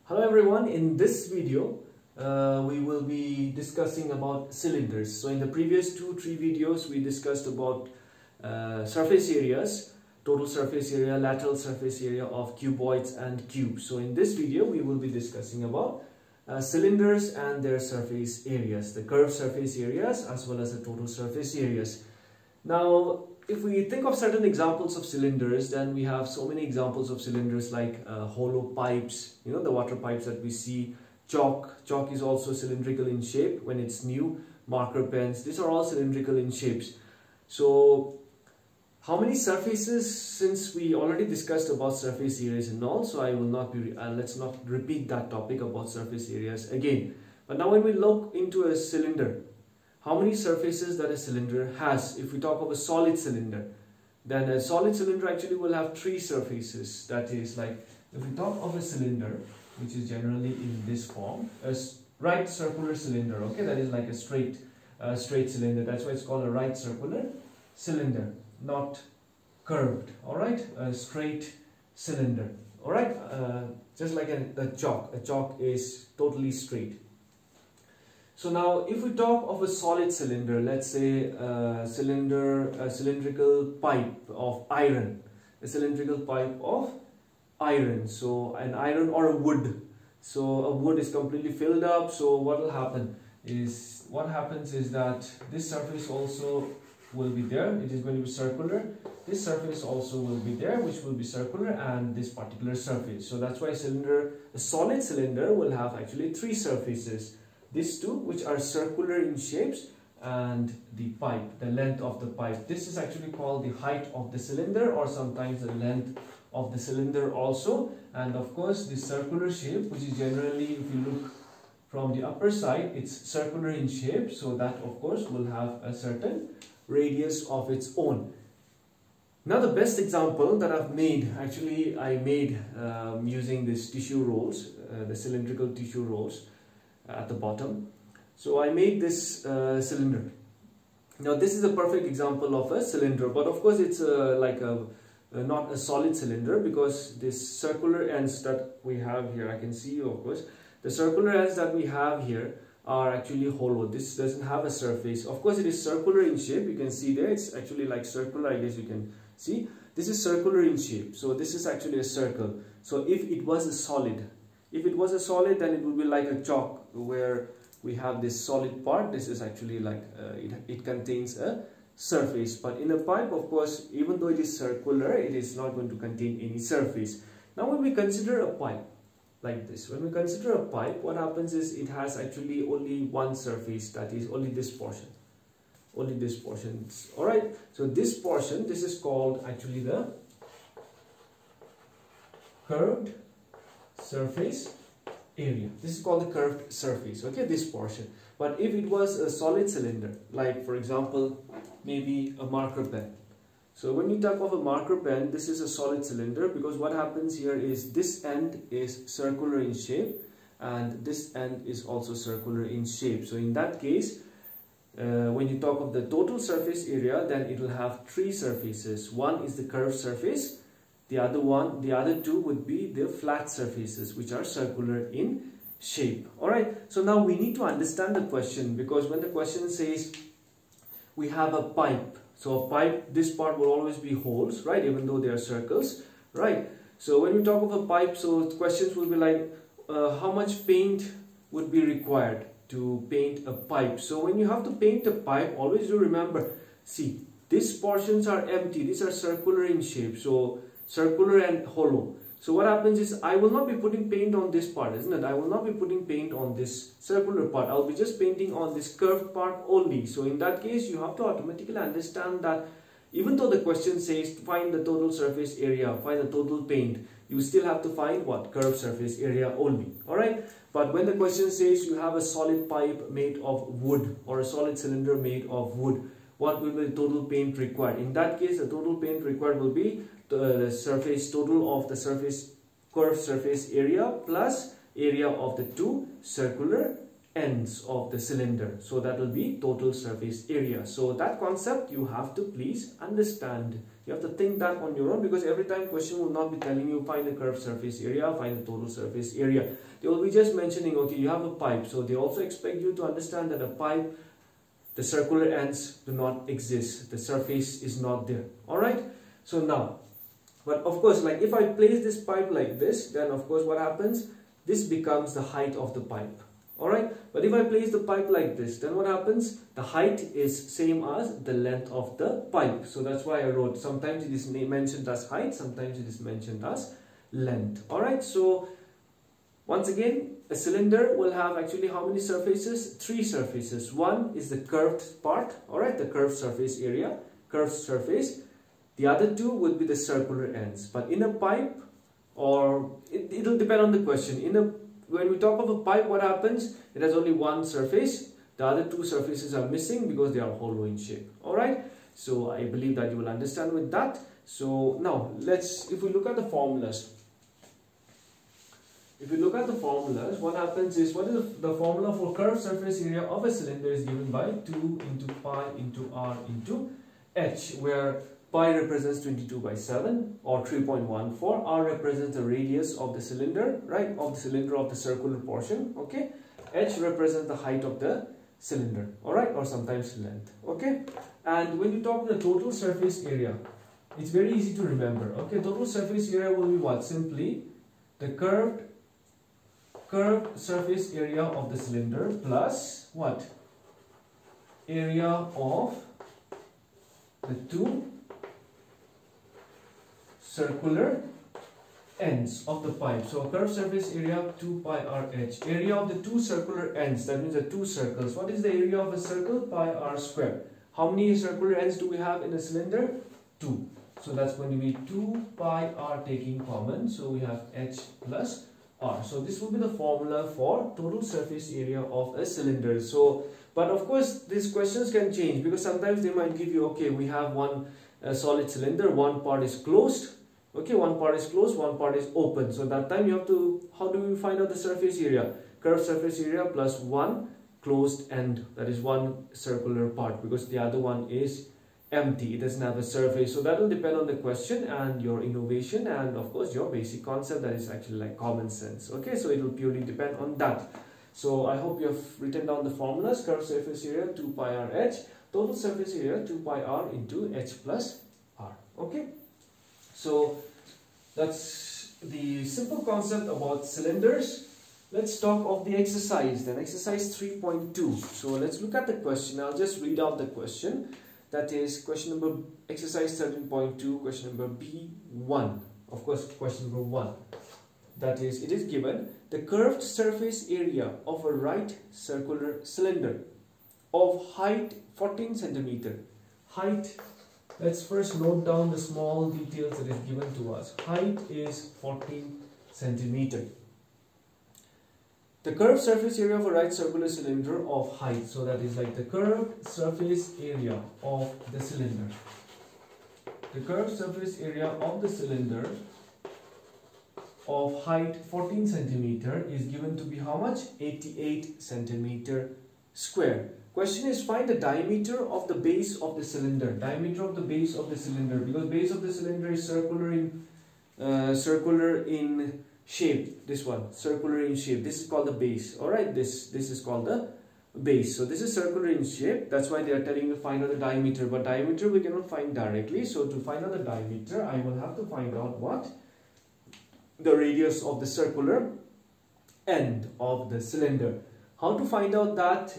Hello everyone, in this video we will be discussing about cylinders. So in the previous 2-3 videos we discussed about surface areas, total surface area, lateral surface area of cuboids and cubes. So in this video we will be discussing about cylinders and their surface areas, the curved surface areas as well as the total surface areas. Now if we think of certain examples of cylinders, then we have so many examples of cylinders like hollow pipes, you know, the water pipes that we see. Chalk is also cylindrical in shape when it's new. Marker pens, these are all cylindrical in shapes. So how many surfaces, since we already discussed about surface areas and all, so I will not be let's not repeat that topic about surface areas again. But now when we look into a cylinder, how many surfaces that a cylinder has? If we talk of a solid cylinder, then a solid cylinder actually will have 3 surfaces. That is, like, if we talk of a cylinder, which is generally in this form, a right circular cylinder, okay, that is like a straight cylinder. That's why it's called a right circular cylinder, not curved. All right, a straight cylinder. All right, just like a chalk. A chalk is totally straight. So now if we talk of a solid cylinder, let's say a cylindrical pipe of iron, so an iron or a wood. So a wood is completely filled up. So what happens is that this surface also will be there. It is going to be circular. This surface also will be there, which will be circular, and this particular surface. So that's why a solid cylinder will have actually 3 surfaces. These two, which are circular in shapes, and the pipe, the length of the pipe. This is actually called the height of the cylinder, or sometimes the length of the cylinder also. And of course, the circular shape, which is generally, if you look from the upper side, it's circular in shape. So that of course will have a certain radius of its own. Now the best example that I've made, actually I made using these tissue rolls, the cylindrical tissue rolls at the bottom. So I made this cylinder. Now this is a perfect example of a cylinder, but of course it's not a solid cylinder, because this circular ends that we have here, I can see, of course, the circular ends that we have here are actually hollow. This doesn't have a surface. Of course it is circular in shape, you can see there, it's actually like circular, I guess you can see. This is circular in shape, so this is actually a circle. So if it was a solid, then it would be like a chalk, where we have this solid part. This is actually like it contains a surface. But in a pipe, of course, even though it is circular, it is not going to contain any surface. Now when we consider a pipe like this, what happens is it has actually only one surface, that is only this portion. All right, so this portion, this is called actually the curved surface area. This is called the curved surface, okay, this portion. But if it was a solid cylinder, like for example maybe a marker pen, so when you talk of a marker pen, this is a solid cylinder, because what happens here is this end is circular in shape and this end is also circular in shape. So in that case, when you talk of the total surface area, then it will have 3 surfaces. One is the curved surface, the other 2 would be the flat surfaces, which are circular in shape. Alright, so now we need to understand the question, because when the question says we have a pipe, so a pipe, this part will always be holes, right, even though they are circles, right? So when you talk of a pipe, so questions will be like, how much paint would be required to paint a pipe? So when you have to paint a pipe, always do remember, see, these portions are empty, these are circular in shape, so circular and hollow. So what happens is, I will not be putting paint on this part, isn't it? I will not be putting paint on this circular part. I'll be just painting on this curved part only. So in that case, you have to automatically understand that even though the question says find the total surface area, find the total paint, you still have to find what? Curved surface area only. Alright? But when the question says you have a solid pipe made of wood, or a solid cylinder made of wood, what will be the total paint required? In that case, the total paint required will be the surface total of the surface curved surface area plus area of the 2 circular ends of the cylinder. So that will be total surface area. So that concept you have to please understand. You have to think that on your own, because every time question will not be telling you find the curved surface area, find the total surface area. They will be just mentioning, okay, you have a pipe. So they also expect you to understand that a pipe, the circular ends do not exist. The surface is not there. Alright. So now, but of course, like if I place this pipe like this, then of course what happens? This becomes the height of the pipe. Alright, but if I place the pipe like this, then what happens? The height is same as the length of the pipe. So that's why I wrote, sometimes it is mentioned as height, sometimes it is mentioned as length. Alright, so once again, a cylinder will have actually how many surfaces? 3 surfaces. One is the curved part, alright, the curved surface area, curved surface. The other 2 would be the circular ends. But in a pipe, or it will depend on the question. When we talk of a pipe, what happens? It has only one surface. The other 2 surfaces are missing because they are hollow in shape. Alright, so I believe that you will understand with that. So now if we look at the formulas. If you look at the formulas, what happens is, what is the formula for curved surface area of a cylinder is given by 2 into pi into r into h, where pi represents 22 by 7 or 3.14. R represents the radius of the cylinder, right? Of the cylinder of the circular portion, okay? H represents the height of the cylinder, alright? Or sometimes length, okay? And when you talk the total surface area, it's very easy to remember, okay? Total surface area will be what? Simply the curved surface area of the cylinder plus what? Area of the 2 circular ends of the pipe. So curved surface area 2 pi r h. Area of the 2 circular ends, that means the 2 circles. What is the area of a circle? Pi r square. How many circular ends do we have in a cylinder? 2. So that's going to be 2 pi r taking common. So we have h plus r. So this will be the formula for total surface area of a cylinder. So, but of course these questions can change, because sometimes they might give you, okay, we have one solid cylinder, one part is closed. Okay, one part is closed, one part is open. So that time you have to, how do we find out the surface area? Curved surface area plus one closed end, that is one circular part, because the other one is empty, it doesn't have a surface. So that will depend on the question and your innovation and of course your basic concept, that is actually like common sense. Okay, so it will purely depend on that. So I hope you have written down the formulas. Curved surface area 2 pi r h, total surface area 2 pi r into h plus r. Okay, so that's the simple concept about cylinders. Let's talk of the exercise then. Exercise 3.2. So let's look at the question. I'll just read out the question. That is question number, exercise 13.2, question number B1. Of course, question number 1. That is, it is given the curved surface area of a right circular cylinder of height 14 centimeter. Height, let's first note down the small details that is given to us. Height is 14 centimeter. The curved surface area of a right circular cylinder of height. So that is like the curved surface area of the cylinder. The curved surface area of the cylinder of height 14 centimeter is given to be how much? 88 centimeter square. Question is, find the diameter of the base of the cylinder. Diameter of the base of the cylinder, because base of the cylinder is circular in shape. This one, circular in shape. This is called the base. Alright, this is called the base. So this is circular in shape. That's why they are telling you to find out the diameter. But diameter we cannot find directly. So to find out the diameter, I will have to find out what? The radius of the circular end of the cylinder. How to find out that?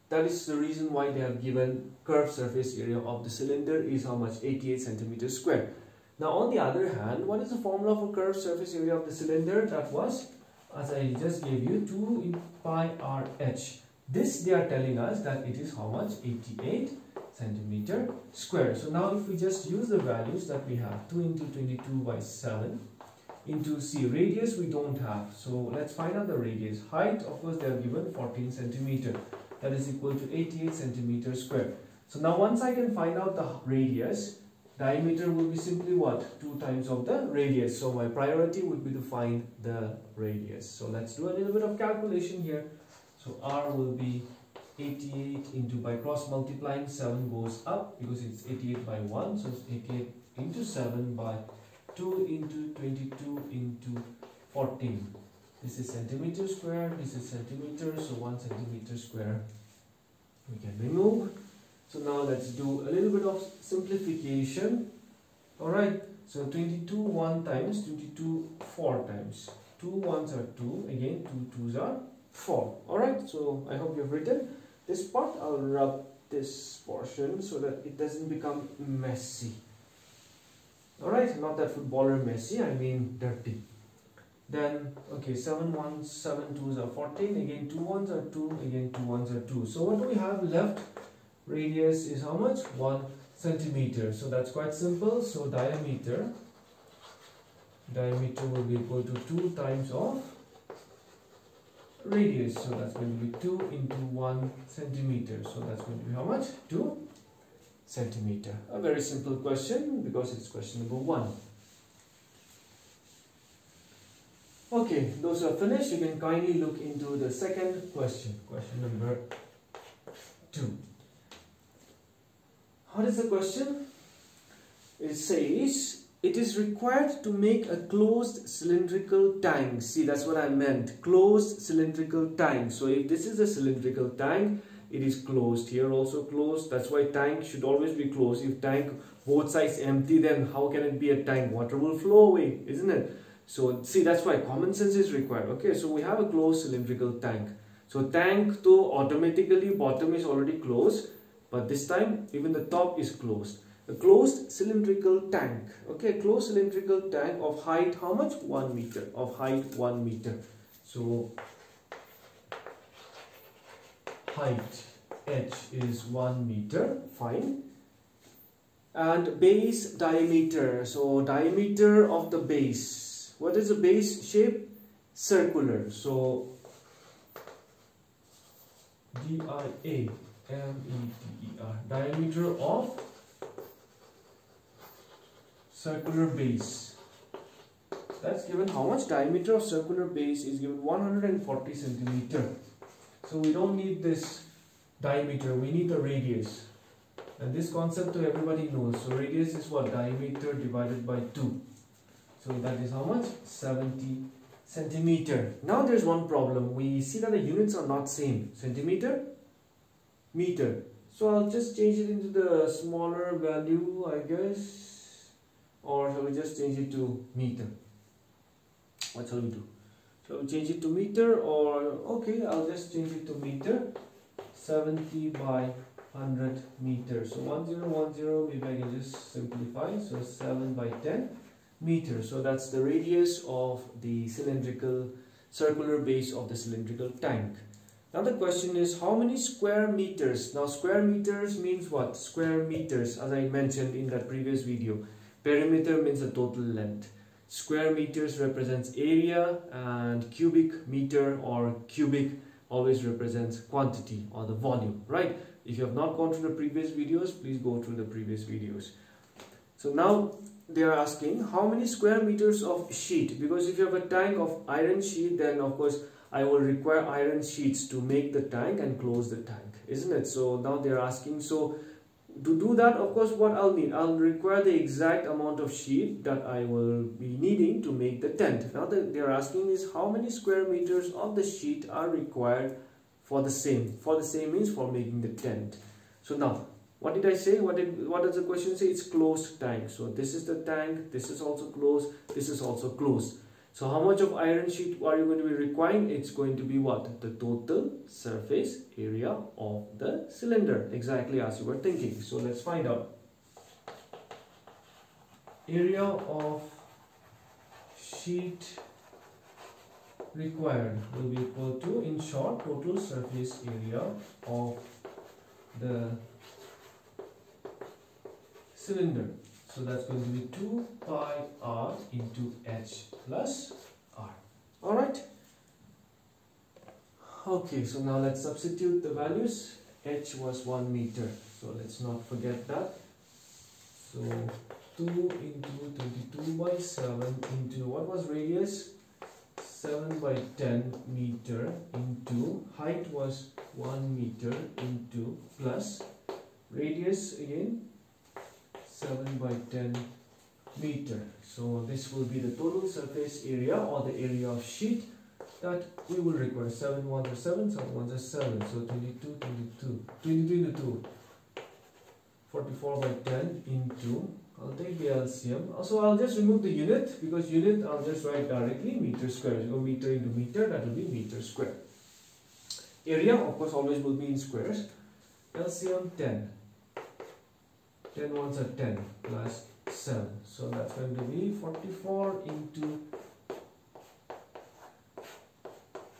That is the reason why they have given curved surface area of the cylinder is how much? 88 centimeters square. Now on the other hand, what is the formula for curved surface area of the cylinder? That was, as I just gave you, 2 in pi r h. This they are telling us that it is how much? 88 centimeter square. So now if we just use the values that we have, 2 into 22 by 7 into c. Radius we don't have. So let's find out the radius. Height, of course, they are given 14 centimeter. That is equal to 88 centimeter square. So now once I can find out the radius, diameter will be simply what? 2 times of the radius. So my priority would be to find the radius. So let's do a little bit of calculation here. So R will be 88 into, by cross multiplying, 7 goes up because it's 88 by 1. So it's 88 into 7 by 2 into 22 into 14. This is centimeter square, this is centimeter, so 1 centimeter square we can remove. So now let's do a little bit of simplification. Alright, so 22 1 times, 22 4 times. 2 1s are 2, again 2 2s are 4. Alright, so I hope you've written this part. I'll rub this portion so that it doesn't become messy. Alright, not that footballer messy, I mean dirty. Then, okay, 7 1s, 7 2s are 14, again 2 1s are 2, again 2 1s are 2. So what do we have left? Radius is how much? 1 centimeter. So that's quite simple. So diameter will be equal to 2 times of radius. So that's going to be 2 into 1 centimeter. So that's going to be how much? 2 centimeter. A very simple question because it's question number 1. Okay, those are finished. You can kindly look into the second question. Question number 2. What is the question? It says, it is required to make a closed cylindrical tank. See, that's what I meant. Closed cylindrical tank. So if this is a cylindrical tank, it is closed. Here also closed. That's why tank should always be closed. If tank both sides empty, then how can it be a tank? Water will flow away, isn't it? So see, that's why common sense is required. Okay, so we have a closed cylindrical tank. So tank, though automatically bottom is already closed, but this time even the top is closed. A closed cylindrical tank. Okay, closed cylindrical tank of height how much? 1 meter. Of height 1 meter. So height h is 1 meter. Fine. And base diameter. So diameter of the base. What is the base shape? Circular. So diameter, diameter of circular base. That's given how much? Diameter of circular base is given 140 centimeter. So we don't need this diameter, we need the radius. And this concept to everybody knows. So radius is what? Diameter divided by 2. So that is how much? 70 centimeter. Now there's one problem. We see that the units are not same. Centimeter, meter. So I'll just change it into the smaller value, I guess. Or shall we just change it to meter? What shall we do? Shall we change it to meter, or okay, I'll just change it to meter. 70 by 100 meters. So 1010, maybe I can just simplify. So 7 by 10 meters. So that's the radius of the cylindrical circular base of the cylindrical tank. Now the question is, how many square meters? Now square meters means what? Square meters, as I mentioned in that previous video. Perimeter means the total length. Square meters represents area, and cubic meter or cubic always represents quantity or the volume, right? If you have not gone through the previous videos, please go through the previous videos. So now they are asking how many square meters of sheet, because if you have a tank of iron sheet, then of course I will require iron sheets to make the tank and close the tank, isn't it? So now they are asking, so to do that, of course, what I'll need, I'll require the exact amount of sheet that I will be needing to make the tent. Now they are asking is how many square meters of the sheet are required for the same. For the same means for making the tent. So now, what did I say? What does the question say? It's closed tank. So this is the tank, this is also closed, this is also closed. So how much of iron sheet are you going to be requiring? It's going to be what? The total surface area of the cylinder, exactly as you were thinking. So let's find out. Area of sheet required will be equal to, in short, total surface area of the cylinder. So that's going to be 2 pi r into h plus r. Alright. Okay, so now let's substitute the values. H was 1 meter. So let's not forget that. So 2 into 22 by 7 into, what was radius? 7 by 10 meter into height was 1 meter into plus radius again 7 by 10 meter. So this will be the total surface area or the area of sheet that we will require. 7 1s are 7, 7 1s are 7, so 22 into 2, 44 by 10 into, I'll take the LCM. Also I'll just remove the unit, because unit I'll just write directly meter square. So meter into meter, that will be meter square. Area of course always will be in squares. LCM 10. 10 1s are 10 plus 7. So that's going to be 44 into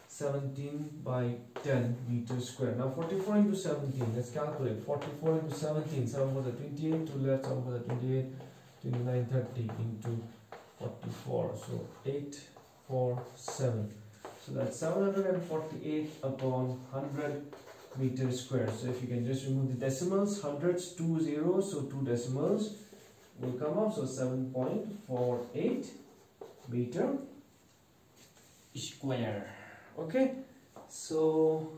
17 by 10 meters square. Now 44 into 17, let's calculate. 44 into 17, 7 for the 28, 2 left, 7 for the 28, 29, 30 into 44. So 8, 4, 7. So that's 748 upon 100 meters square. So if you can just remove the decimals, hundreds, 2 zeros, so 2 decimals will come up. So 7.48 meter square. Okay, so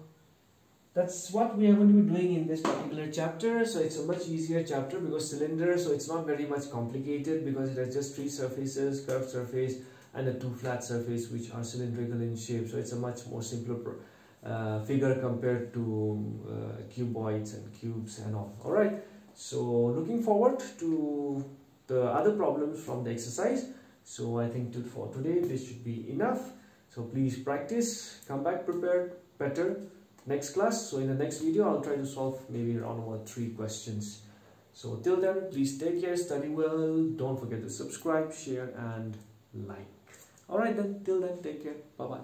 that's what we are going to be doing in this particular chapter. So it's a much easier chapter because cylinder, so it's not very much complicated because it has just 3 surfaces, curved surface and a 2 flat surface which are cylindrical in shape. So it's a much more simpler figure compared to cuboids and cubes and all. Alright, so looking forward to the other problems from the exercise. So I think for today this should be enough. So please practice, come back prepared better next class. So in the next video I'll try to solve maybe around about 3 questions. So till then, please take care, study well, don't forget to subscribe, share and like. Alright then, till then, take care, bye bye.